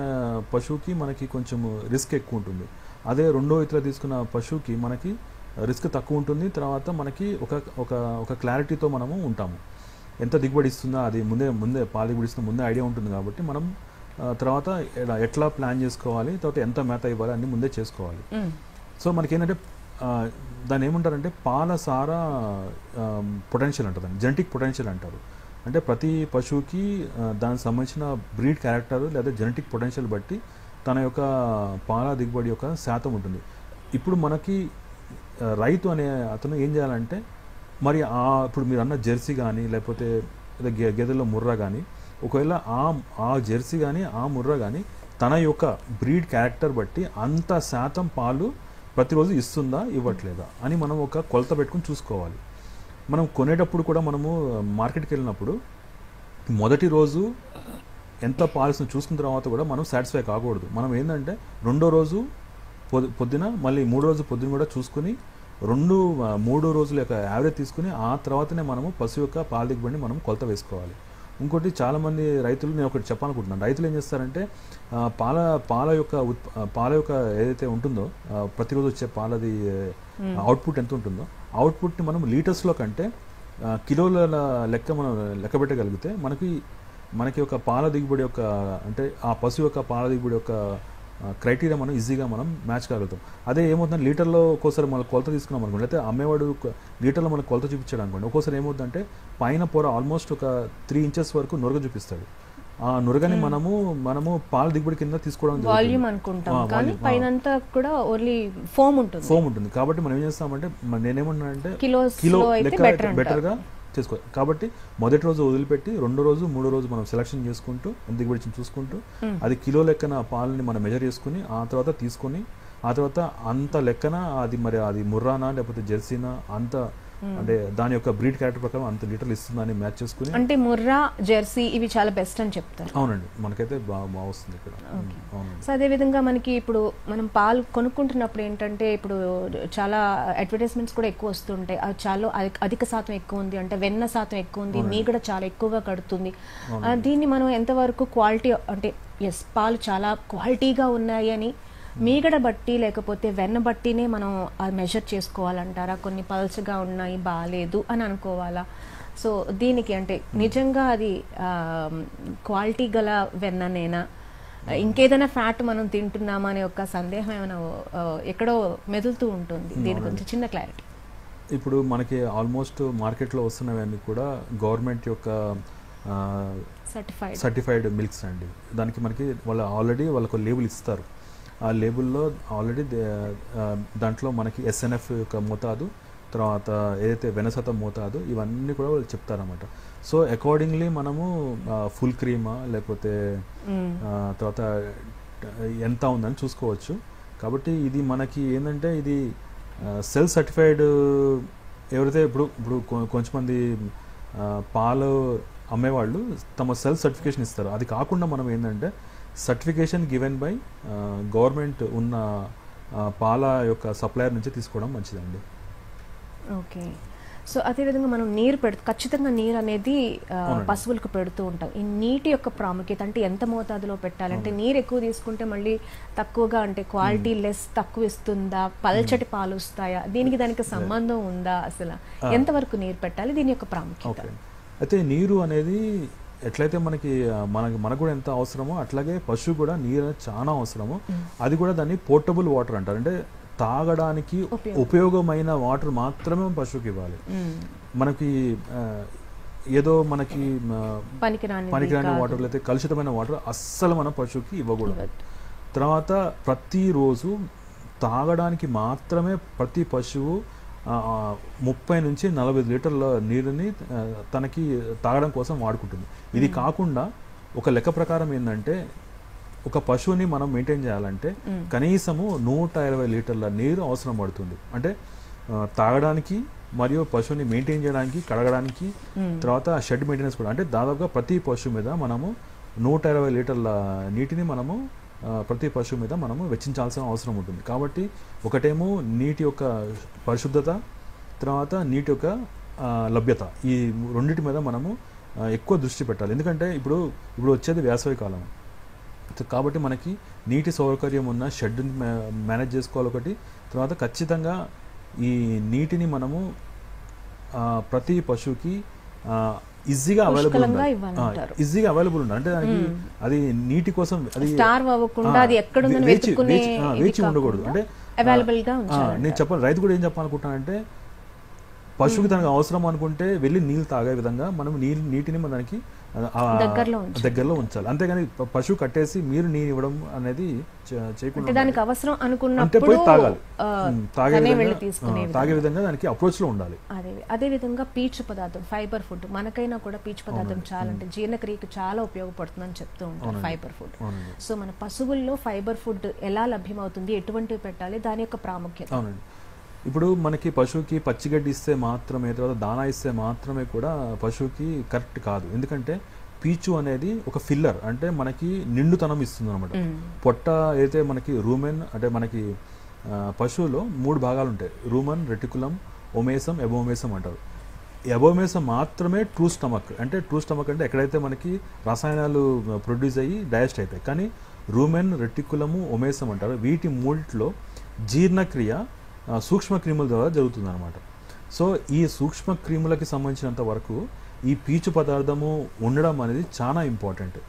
పశువుకి మనకి కొంచెం రిస్క్ ఎక్కువ ఉంటుంది. అదే 2వ ఈతలు తీసుకున్న పశువుకి మనకి రిస్క్ తక్కువ ఉంటుంది. తర్వాత మనకి ఒక క్లారిటీతో మనము ఉంటాము. ఎంత దిగుబడి ఇస్తుందో అది ముందే పాలు దిగుబడి ఇస్తుందో ముందే ఐడియా ఉంటుంది. కాబట్టి మనం తర్వాత ఎట్లా ప్లాన్ చేసుకోవాలి, తర్వాత ఎంత మేత ఇవ్వాలి అన్ని ముందే చేసుకోవాలి. సో మనకి ఏంటంటే దాన్ని ఏమంటారంటే పాల సారా పొటెన్షియల్ అంటారు, దాన్ని జెనెటిక్ పొటెన్షియల్ అంటారు. అంటే ప్రతి పశువుకి దానికి సంబంధించిన బ్రీడ్ క్యారెక్టర్ లేదా జెనెటిక్ పొటెన్షియల్ బట్టి తన యొక్క పాల దిగుబడి యొక్క శాతం ఉంటుంది. ఇప్పుడు మనకి రైతు అనే అతను ఏం చేయాలంటే మరి ఇప్పుడు మీరు అన్న జెర్సీ కానీ లేకపోతే గేదెల్లో ముర్రా కానీ ఒకవేళ ఆ జెర్సీ కానీ ఆ ముర్రా కానీ తన యొక్క బ్రీడ్ క్యారెక్టర్ బట్టి అంత శాతం పాలు ప్రతిరోజు ఇస్తుందా ఇవ్వట్లేదా అని మనం ఒక కొలత పెట్టుకుని చూసుకోవాలి. మనం కొనేటప్పుడు కూడా మనము మార్కెట్కి వెళ్ళినప్పుడు మొదటి రోజు ఎంత పాలు చూసుకున్న తర్వాత కూడా మనం సాటిస్ఫై కాకూడదు. మనం ఏంటంటే 2వ రోజు పొద్దున మళ్ళీ 3వ రోజు పొద్దున కూడా చూసుకుని 3 రోజుల యొక్క యావరేజ్ తీసుకుని ఆ తర్వాతనే మనము పశువు యొక్క పాల దిగుబడిని మనం కొలత వేసుకోవాలి. ఇంకోటి చాలామంది రైతులు నేను ఒకటి చెప్పాలనుకుంటున్నాను. రైతులు ఏం చేస్తారంటే పాల యొక్క ఏదైతే ఉంటుందో ప్రతిరోజు వచ్చే పాలది అవుట్పుట్ ఎంత ఉంటుందో అవుట్పుట్ని మనం లీటర్స్లో కంటే కిలోల మనం లెక్క పెట్టగలిగితే మనకి ఒక పాల దిగుబడి యొక్క అంటే ఆ పశువు యొక్క పాల దిగుబడి యొక్క క్రైటీరియా మనం ఈజీగా మనం మ్యాచ్ కాగలుగుతాం. అదే ఏమవుతుందంటే లీటర్లో ఒక్కోసారి మనం కొలత తీసుకున్నాం అనుకోండి, లేకపోతే అమ్మేవాడు లీటర్లో మనకు కొలత చూపించాడు అనుకోండి, ఒక్కోసారి ఏమవుతుందంటే పైన పొర ఆల్మోస్ట్ ఒక 3 ఇంచెస్ వరకు నురగ చూపిస్తాడు. ఆ నురగని మనము పాల దిగుబడి కింద తీసుకోవడం వాల్యూమ్ అనుకుంటాం, కానీ పైనంతా కూడా ఓన్లీ ఫోమ్ ఉంటుంది. కాబట్టి మనం ఏం చేస్తామంటే నేనేమన్నానంటే కిలో లెక్క బెటర్గా చేసుకోవాలి. కాబట్టి మొదటి రోజు వదిలిపెట్టి 2వ రోజు 3వ రోజు మనం సెలక్షన్ చేసుకుంటూ దిగుబడి చూసుకుంటూ అది కిలో లెక్కన పాలని మనం మెజర్ చేసుకుని ఆ తర్వాత తీసుకుని ఆ తర్వాత అంత లెక్కన అది ముర్రానా లేకపోతే జెర్సీనా అంత అంటే దాని యొక్క బ్రీడ్ క్యారెక్టర్ ప్రకారం అంత లీటర్లు ఇస్తుందని మ్యాచ్ చేసుకుని అంటే ముర్రా జెర్సీ ఇవి చాలా బెస్ట్ అని చెప్తారు. అవునండి, మనకైతే బాగా వస్తుంది ఇక్కడ. సో అదే విధంగా మనకి ఇప్పుడు మనం పాలు కొనుక్కుంటున్నప్పుడు ఏంటంటే ఇప్పుడు చాలా అడ్వర్టైజ్మెంట్స్ కూడా ఎక్కువ వస్తుంటాయి. అది చాలా అధిక శాతం ఎక్కువ ఉంది అంటే వెన్న శాతం ఎక్కువ ఉంది, మీగడ చాలా ఎక్కువగా కడుతుంది. దీన్ని మనం ఎంతవరకు క్వాలిటీ అంటే పాలు చాలా క్వాలిటీగా ఉన్నాయి అని మీగడ బట్టి లేకపోతే వెన్న బట్టినే మనం మెజర్ చేసుకోవాలంటారా? కొన్ని పల్స్గా ఉన్నాయి బాగాలేదు అని అనుకోవాలా? సో దీనికి అంటే నిజంగా అది క్వాలిటీ గల వెన్ననేనా, ఇంకేదైనా ఫ్యాట్ మనం తింటున్నామా అనే ఒక సందేహం ఏమైనా ఎక్కడో మెదులుతూ ఉంటుంది. దీని గురించి చిన్న క్లారిటీ. ఇప్పుడు మనకి ఆల్మోస్ట్ మార్కెట్లో వస్తున్నవన్నీ కూడా గవర్నమెంట్ యొక్క సర్టిఫైడ్ మిల్క్స్ అండి. దానికి మనకి ఆల్రెడీ వాళ్ళకు లేబుల్ ఇస్తారు. ఆ లేబుల్లో ఆల్రెడీ దాంట్లో మనకి SNF యొక్క మోతాదు, తర్వాత ఏదైతే వెన్న శాతం మోతాదు ఇవన్నీ కూడా వాళ్ళు చెప్తారన్నమాట. సో అకార్డింగ్లీ మనము ఫుల్ క్రీమా లేకపోతే తర్వాత ఎంత ఉందని చూసుకోవచ్చు. కాబట్టి ఇది మనకి ఏంటంటే ఇది సెల్ఫ్ సర్టిఫైడ్ ఎవరైతే ఇప్పుడు కొంచెంమంది పాలు అమ్మేవాళ్ళు తమ సెల్ఫ్ సర్టిఫికేషన్ ఇస్తారు. అది కాకుండా మనం ఏంటంటే సర్టిఫికేషన్ గివెన్ బై గవర్నమెంట్ ఉన్న పాల యొక్క సప్లయర్ నుంచి తీసుకోవడం మంచిదండి. ఓకే. సో అదేవిధంగా మనం నీరు ఖచ్చితంగా నీరు అనేది పశువులకు పెడుతూ ఉంటాం. ఈ నీటి యొక్క ప్రాముఖ్యత అంటే ఎంత మోతాదులో పెట్టాలంటే నీరు ఎక్కువ తీసుకుంటే మళ్ళీ తక్కువగా అంటే క్వాలిటీ లెస్ తక్కువ ఇస్తుందా, పల్చటి పాలు వస్తాయా, దానికి సంబంధం ఉందా, అసలు ఎంతవరకు నీరు పెట్టాలి, దీని యొక్క ప్రాముఖ్యత? అయితే నీరు అనేది ఎట్లయితే మనకు కూడా ఎంత అవసరమో అట్లాగే పశువు కూడా నీరు చాలా అవసరము. అది కూడా దాన్ని పోర్టబుల్ వాటర్ అంటారు. అంటే తాగడానికి ఉపయోగమైన వాటర్ మాత్రమే పశువుకి ఇవ్వాలి. మనకి ఏదో మనకి పనికిరాని వాటర్ అయితే కలుషితమైన వాటర్ అస్సలు మనం పశువుకి ఇవ్వకూడదు. తర్వాత ప్రతిరోజు తాగడానికి మాత్రమే ప్రతి పశువు 30 నుంచి 40 లీటర్ల నీరుని తనకి తాగడం కోసం వాడుకుంటుంది. ఇది కాకుండా ఒక లెక్క ప్రకారం ఏంటంటే ఒక పశువుని మనం మెయింటైన్ చేయాలంటే కనీసము 120 లీటర్ల నీరు అవసరం పడుతుంది. అంటే తాగడానికి మరియు పశువుని మెయింటైన్ చేయడానికి, కడగడానికి, తర్వాత షెడ్ మెయింటెనెన్స్ కూడా. అంటే దాదాపుగా ప్రతి పశువు మీద మనము 120 లీటర్ల నీటిని ప్రతి పశువు మీద మనము వెచ్చించాల్సిన అవసరం ఉంటుంది. కాబట్టి ఒకటేమో నీటి యొక్క పరిశుద్ధత, తర్వాత నీటి యొక్క లభ్యత, ఈ రెండింటి మీద మనము ఎక్కువ దృష్టి పెట్టాలి. ఎందుకంటే ఇప్పుడు వచ్చేది వేసవి కాలం కాబట్టి మనకి నీటి సౌకర్యం ఉన్న షెడ్ని మేనేజ్ చేసుకోవాలి ఒకటి. తర్వాత ఖచ్చితంగా ఈ నీటిని మనము ప్రతి పశువుకి ఈజీగా అవైలబుల్ ఉండాలి. అంటే దానికి అది నీటి కోసం వేచి ఉండకూడదు. అంటే నేను చెప్పాలి, రైతు కూడా ఏం చెప్పాలనుకుంటానంటే పశువుకి తనకు అవసరం అనుకుంటే వెళ్ళి నీళ్ళు తాగే విధంగా మనం నీటిని దానికి దగ్గరలో ఉంచాలి. అంతేగాని పశువు కట్టేసి మీరు నీరు ఇవ్వడం అనేది చేయకుండా దానికి అవసరం అనుకున్నప్పుడు తాగే విధంగా దానికి అప్రోచ్ లో ఉండాలి. అదే విధంగా పీచు పదార్థం, ఫైబర్ ఫుడ్, మనకైనా కూడా పీచు పదార్థం చాలా అంటే జీర్ణక్రియకు చాలా ఉపయోగపడుతుందని చెప్తూ ఉంటారు ఫైబర్ ఫుడ్. సో మన పశువుల్లో ఫైబర్ ఫుడ్ ఎలా లభ్యమవుతుంది, ఎటువంటివి పెట్టాలి, దాని యొక్క ప్రాముఖ్యత? అవునండి. ఇప్పుడు మనకి పశువుకి పచ్చిగడ్డి ఇస్తే మాత్రమే, తర్వాత దానా ఇస్తే మాత్రమే కూడా పశువుకి కరెక్ట్ కాదు. ఎందుకంటే పీచు అనేది ఒక ఫిల్లర్, అంటే మనకి నిండుతనం ఇస్తుంది అనమాట. పొట్ట అయితే మనకి రూమెన్, అంటే మనకి పశువులో 3 భాగాలు ఉంటాయి: రూమన్, రెటికులం, ఒమేసం, ఎబోమేసం అంటారు. ఎబోమేసం మాత్రమే ట్రూ స్టమక్. అంటే ట్రూ స్టమక్ అంటే ఎక్కడైతే మనకి రసాయనాలు ప్రొడ్యూస్ అయ్యి డైజెస్ట్ అవుతాయి. కానీ రూమెన్, రెటికులము, ఒమేసం అంటారు. వీటి మూడిట్లో జీర్ణక్రియ సూక్ష్మ క్రిముల ద్వారా జరుగుతుంది అనమాట. సో ఈ సూక్ష్మ క్రిములకి సంబంధించినంత వరకు ఈ పీచు పదార్థము ఉండడం అనేది చాలా ఇంపార్టెంట్.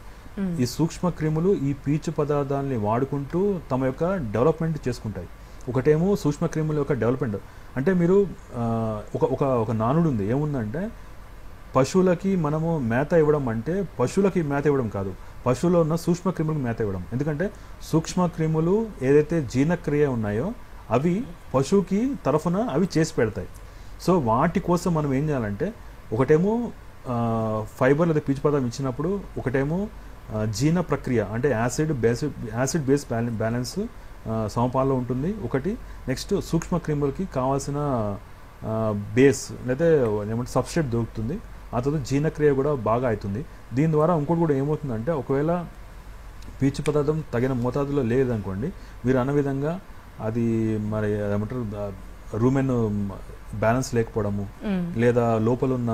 ఈ సూక్ష్మ క్రిములు ఈ పీచు పదార్థాలని వాడుకుంటూ తమ యొక్క డెవలప్మెంట్ చేసుకుంటాయి. ఒకటేమో సూక్ష్మ క్రిముల యొక్క డెవలప్మెంట్. అంటే మీరు ఒక నానుడు ఉంది, ఏముందంటే పశువులకి మనము మేత ఇవ్వడం అంటే పశువులకి మేత ఇవ్వడం కాదు, పశువులో ఉన్న సూక్ష్మ క్రిములకు మేత ఇవ్వడం. ఎందుకంటే సూక్ష్మ క్రిములు ఏదైతే జీర్ణక్రియ ఉన్నాయో అవి పశువుకి తరఫున అవి చేసి పెడతాయి. సో వాటి కోసం మనం ఏం చేయాలంటే ఒకటేమో ఫైబర్ లేదా పీచు పదార్థం ఇచ్చినప్పుడు, ఒకటేమో జీర్ణ ప్రక్రియ అంటే యాసిడ్ బేస్ బ్యాలెన్స్ సమపాల్లో ఉంటుంది ఒకటి. నెక్స్ట్ సూక్ష్మ క్రిములకి కావాల్సిన బేస్ లేదా ఏమంటే సబ్స్ట్రేట్ దొరుకుతుంది. ఆ తర్వాత జీర్ణక్రియ కూడా బాగా అవుతుంది. దీని ద్వారా ఇంకోటి కూడా ఏమవుతుందంటే ఒకవేళ పీచు పదార్థం తగిన మోతాదులో లేదనుకోండి, మీరు అన్న విధంగా అది మరి ఏమంటారు రూమెన్ బ్యాలెన్స్ లేకపోవడము, లేదా లోపల ఉన్న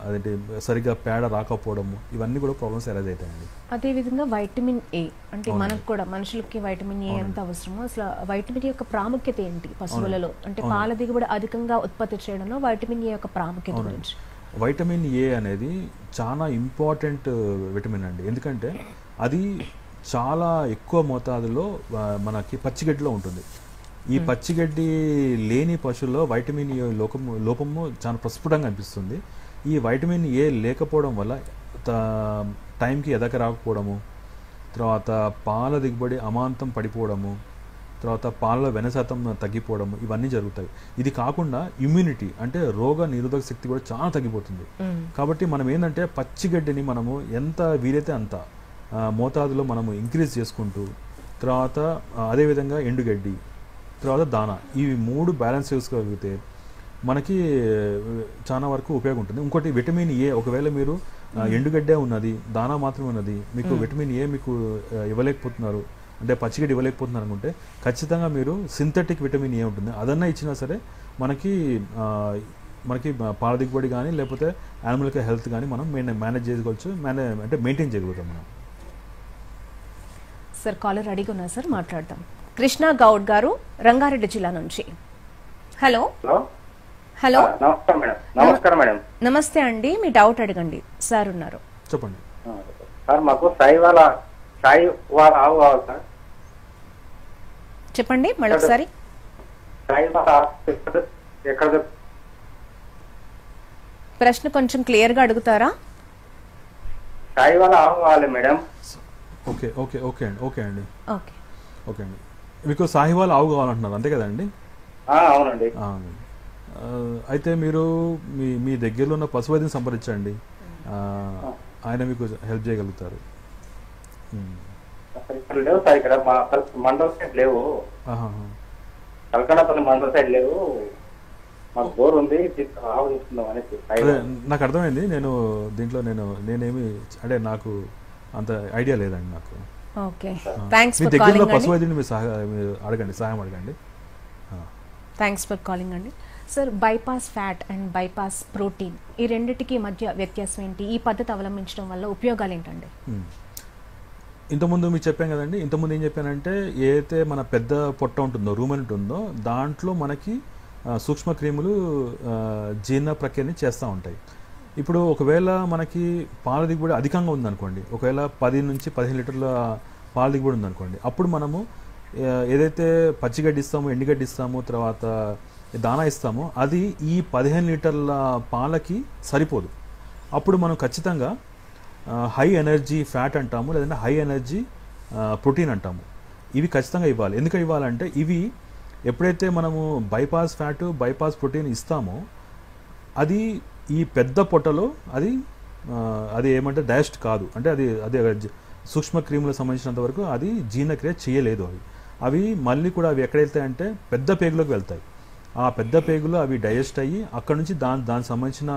అదేంటి సరిగ్గా పేడ రాకపోవడము, ఇవన్నీ కూడా ప్రాబ్లమ్స్ అరైజ్ అవుతాయండి. అదేవిధంగా వైటమిన్ ఏ అంటే మనకు కూడా మనుషులకి వైటమిన్ ఏ ఎంత అవసరమో, అసలు వైటమిన్ ఏ యొక్క ప్రాముఖ్యత ఏంటి పశువులలో? అంటే పాల దిగుబడి అధికంగా ఉత్పత్తి చేయడంలో వైటమిన్ ఏ యొక్క ప్రాముఖ్యత గురించి. వైటమిన్ ఏ అనేది చాలా ఇంపార్టెంట్ విటమిన్ అండి. ఎందుకంటే అది చాలా ఎక్కువ మోతాదులో మనకి పచ్చిగడ్డిలో ఉంటుంది. ఈ పచ్చిగడ్డి లేని పశువుల్లో వైటమిన్ ఏ లోపము చాలా ప్రస్ఫుటంగా అనిపిస్తుంది. ఈ వైటమిన్ ఏ లేకపోవడం వల్ల టైంకి ఎదక రాకపోవడము, తర్వాత పాల దిగుబడి అమాంతం పడిపోవడము, తర్వాత పాలలో వెన్న శాతం తగ్గిపోవడము, ఇవన్నీ జరుగుతాయి. ఇది కాకుండా ఇమ్యూనిటీ అంటే రోగ నిరోధక శక్తి కూడా చాలా తగ్గిపోతుంది. కాబట్టి మనం ఏంటంటే పచ్చిగడ్డిని మనము ఎంత వీలైతే అంత మోతాదులో మనము ఇంక్రీజ్ చేసుకుంటూ, తర్వాత అదేవిధంగా ఎండుగడ్డి, తర్వాత దానా, ఇవి 3 బ్యాలెన్స్ చేసుకోగలిగితే మనకి చాలా వరకు ఉపయోగం ఉంటుంది. ఇంకోటి విటమిన్ ఏ, ఒకవేళ మీరు ఎండుగడ్డే ఉన్నది, దానా మాత్రమే ఉన్నది, మీకు విటమిన్ ఏ మీకు ఇవ్వలేకపోతున్నారు అంటే పచ్చిగడ్డి ఇవ్వలేకపోతున్నారు అనుకుంటే ఖచ్చితంగా మీరు సింథటిక్ విటమిన్ ఏ ఉంటుంది, అదన్నా ఇచ్చినా సరే మనకి మనకి పాల దిగుబడి కానీ లేకపోతే యానిమల్ హెల్త్ కానీ మనం మేనేజ్ చేసుకోవచ్చు, అంటే మెయింటైన్ చేయగలుగుతాం మనం. సార్ కాలర్ రెడీగా ఉన్నారు సార్, మాట్లాడదాం. కృష్ణ గౌడ్ గారు రంగారెడ్డి జిల్లా నుంచి. హలో హలో నమస్కారం మేడం. నమస్కారం మేడం. నమస్తే అండి, మీ డౌట్ అడగండి, సార్ ఉన్నారు. చెప్పండి సార్. మాకు సాయివాల ఆవు కావాలి సార్. చెప్పండి మళ్ళీ ఒకసారి. సాయివాల ఎక్కడ ప్రశ్న కొంచెం క్లియర్ గా అడుగుతారా? సాయివాల ఆవు కావాలి మేడం. ఓకే ఓకే ఓకే అండి ఓకే అండి ఓకే ఓకే అండి. మీకు సాహివాల్ ఆవు కావాలంటున్నారు అంతే కదండి? అవునండి. అయితే మీరు మీ దగ్గరలో ఉన్న పశువైద్యం సంప్రదించండి, ఆయన మీకు హెల్ప్ చేయగలుగుతారు. ఇక్కడ లేవు సార్, ఇక్కడ మా మండల సైడ్ లేవు, కల్కడాపల్లి మండల సైడ్ లేవు. మాకు బోర్ ఉంది, ఆవు తీసుకుందాం అనేసి. నాకు అర్థమైంది. నేను దీంట్లో నేనేమి అంటే నాకు అంత ఐడియా లేదండి నాకు. ఓకే, థ్యాంక్స్ మీ ఫర్ దగ్గరలో కాలింగ్ అండి. పశువైద్యుని మీరు అడగండి, సహాయం అడగండి. థ్యాంక్స్ ఫర్ కాలింగ్ అండి. Sir, bypass fat and bypass protein ఈ రెండిటికి మధ్య వ్యత్యాసం ఏంటి? ఈ పద్ధతి అవలంబించడం వల్ల ఉపయోగాలు ఏంటండి? ఇంతకుముందు మీకు చెప్పాను కదండి. ఇంతకుముందు ఏం చెప్పానంటే ఏదైతే మన పెద్ద పొట్ట ఉంటుందో, రూమెంట్ ఉందో, దాంట్లో మనకి సూక్ష్మ క్రిములు జీర్ణ ప్రక్రియని చేస్తూ ఉంటాయి. ఇప్పుడు ఒకవేళ మనకి పాల దిగుబడి అధికంగా ఉందనుకోండి, ఒకవేళ 10 నుంచి 15 లీటర్ల పాల దిగుబడి ఉందనుకోండి, అప్పుడు మనము ఏదైతే పచ్చిగడ్డి ఇస్తామో, ఎండుగడ్డి ఇస్తామో, తర్వాత దానా ఇస్తామో, అది ఈ 15 లీటర్ల పాలకి సరిపోదు. అప్పుడు మనం ఖచ్చితంగా హై ఎనర్జీ ఫ్యాట్ అంటాము, లేదంటే హై ఎనర్జీ ప్రోటీన్ అంటాము, ఇవి ఖచ్చితంగా ఇవ్వాలి. ఎందుకు ఇవ్వాలంటే ఇవి ఎప్పుడైతే మనము బైపాస్ ఫ్యాట్, బైపాస్ ప్రోటీన్ ఇస్తామో అది ఈ పెద్ద పొట్టలో అది ఏమంటే డైజెస్ట్ కాదు, అంటే అది సూక్ష్మ క్రిములకు సంబంధించినంత వరకు అది జీర్ణక్రియ చేయలేదు. అవి మళ్ళీ కూడా అవి ఎక్కడైతే పెద్ద పేగులోకి వెళ్తాయి. ఆ పెద్ద పేగులు అవి డైజెస్ట్ అయ్యి అక్కడ నుంచి దానికి సంబంధించిన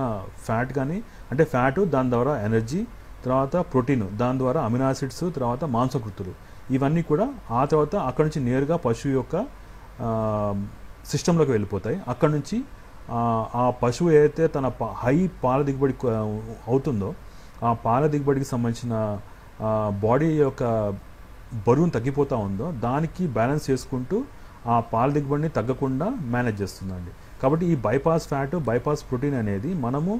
ఫ్యాట్ కానీ, అంటే ఫ్యాటు, దాని ద్వారా ఎనర్జీ, తర్వాత ప్రోటీన్, దాని ద్వారా అమినో యాసిడ్స్, తర్వాత మాంసకృతులు, ఇవన్నీ కూడా ఆ తర్వాత అక్కడ నుంచి నేరుగా పశువు యొక్క సిస్టంలోకి వెళ్ళిపోతాయి. అక్కడ నుంచి ఆ పశువు ఏదైతే తన హై పాల దిగుబడి అవుతుందో, ఆ పాల దిగుబడికి సంబంధించిన బాడీ యొక్క బరువును తగ్గిపోతూ ఉందో దానికి బ్యాలెన్స్ చేసుకుంటూ ఆ పాల దిగుబడిని తగ్గకుండా మేనేజ్ చేస్తుందండి. కాబట్టి ఈ బైపాస్ ఫ్యాట్, బైపాస్ ప్రోటీన్ అనేది మనము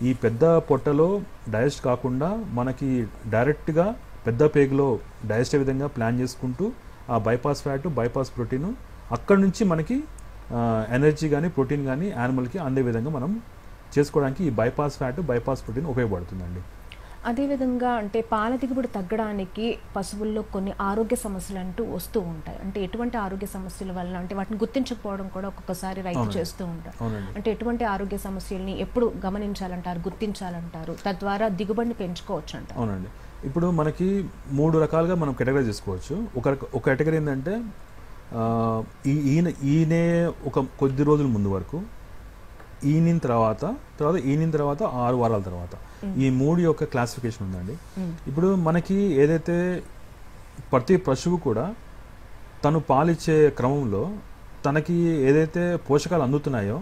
ఈ పెద్ద పొట్టలో డైజెస్ట్ కాకుండా మనకి డైరెక్ట్గా పెద్ద పేగులో డైజెస్ట్ అయ్యే విధంగా ప్లాన్ చేసుకుంటూ ఆ బైపాస్ ఫ్యాట్, బైపాస్ ప్రోటీన్ అక్కడ నుంచి మనకి ఎనర్జీ కానీ, ప్రోటీన్ కానీ యానిమల్కి అందే విధంగా మనం చేసుకోవడానికి ఈ బైపాస్ ఫ్యాట్, బైపాస్ ప్రోటీన్ ఉపయోగపడుతుందండి. అదేవిధంగా అంటే పాల దిగుబడి తగ్గడానికి పశువుల్లో కొన్ని ఆరోగ్య సమస్యలు అంటూ వస్తూ ఉంటాయి. అంటే ఎటువంటి ఆరోగ్య సమస్యల వల్ల, అంటే వాటిని గుర్తించకపోవడం కూడా ఒక్కొక్కసారి రైతు చేస్తూ ఉంటారు. అంటే ఎటువంటి ఆరోగ్య సమస్యల్ని ఎప్పుడు గమనించాలంటారు, గుర్తించాలంటారు, తద్వారా దిగుబడిని పెంచుకోవచ్చు అంటారు? అవునండి. ఇప్పుడు మనకి 3 రకాలుగా మనం కేటగిరీ చేసుకోవచ్చు. ఒక కేటగిరీ ఏంటంటే ఈయనే ఒక కొద్ది రోజుల ముందు వరకు, ఈనిన తర్వాత ఈనిన తర్వాత 6 వారాల తర్వాత, ఈ 3 యొక్క క్లాసిఫికేషన్ ఉందండి. ఇప్పుడు మనకి ఏదైతే ప్రతి పశువు కూడా తను పాలిచ్చే క్రమంలో తనకి ఏదైతే పోషకాలు అందుతున్నాయో,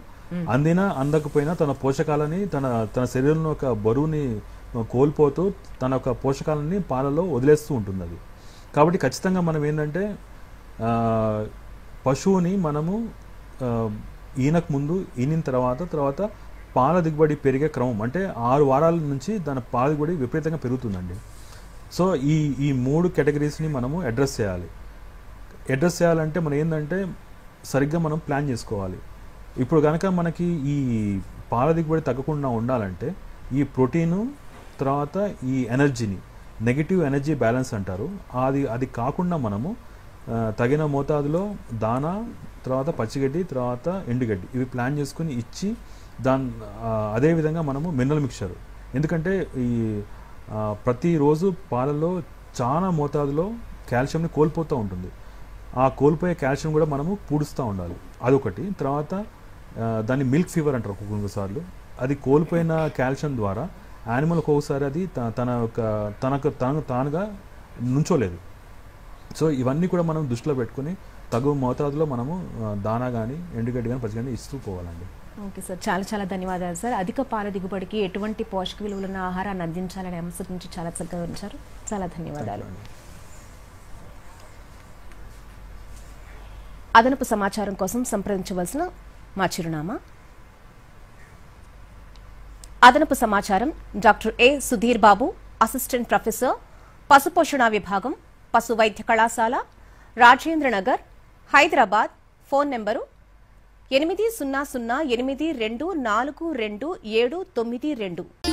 అందకపోయినా తన పోషకాలని తన శరీరంలో ఒక బరువుని కోల్పోతూ తన యొక్క పోషకాలని పాలలో వదిలేస్తూ ఉంటుంది అది. కాబట్టి ఖచ్చితంగా మనం ఏంటంటే పశువుని మనము ఈనకు ముందు, ఈనిన తర్వాత పాల దిగుబడి పెరిగే క్రమం అంటే 6 వారాల నుంచి దాని పాల దిగుబడి విపరీతంగా పెరుగుతుందండి. సో ఈ 3 కేటగిరీస్ని మనము అడ్రస్ చేయాలంటే మనం ఏంటంటే సరిగ్గా మనం ప్లాన్ చేసుకోవాలి. ఇప్పుడు కనుక మనకి ఈ పాల దిగుబడి తగ్గకుండా ఉండాలంటే ఈ ప్రోటీను, తర్వాత ఈ ఎనర్జీని, నెగిటివ్ ఎనర్జీ బ్యాలెన్స్ అంటారు, అది కాకుండా మనము తగిన మోతాదులో దానా, తర్వాత పచ్చిగడ్డి, తర్వాత ఎండుగడ్డి ఇవి ప్లాన్ చేసుకుని ఇచ్చి అదేవిధంగా మనము మినరల్ మిక్చర్, ఎందుకంటే ఈ ప్రతిరోజు పాలలో చాలా మోతాదులో కాల్షియంని కోల్పోతూ ఉంటుంది. ఆ కోల్పోయే కాల్షియం కూడా మనము పూడుస్తూ ఉండాలి, అదొకటి. తర్వాత దాన్ని మిల్క్ ఫీవర్ అంటారు కొన్నిసార్లు. అది కోల్పోయిన కాల్షియం ద్వారా యానిమల్ ఒక్కొక్కసారి అది తానుగా నుంచోలేదు. సో ఇవన్నీ కూడా మనం దృష్టిలో పెట్టుకుని తగు మోతాదులో మనము దానా కానీ ఎండుగడ్డి కానీ పచ్చిగడ్డి ఇస్తూ పోవాలండి. ఓకే సార్, చాలా చాలా ధన్యవాదాలు సార్. అధిక పాల దిగుబడికి ఎటువంటి పోషక విలువలున్న ఆహారాన్ని అందించాలనే అంశం గురించి చాలా చక్కగా ఉంచారు. చాలా ధన్యవాదాలు. అదనపు సమాచారం కోసం సంప్రదించవలసిన మా చిరునామా. అదనపు సమాచారం doctor A Sudhir Babu, assistant professor, పశుపోషణ విభాగం, పశు వైద్య కళాశాల, రాజేంద్ర నగర్, హైదరాబాద్. Phone number 8008242792.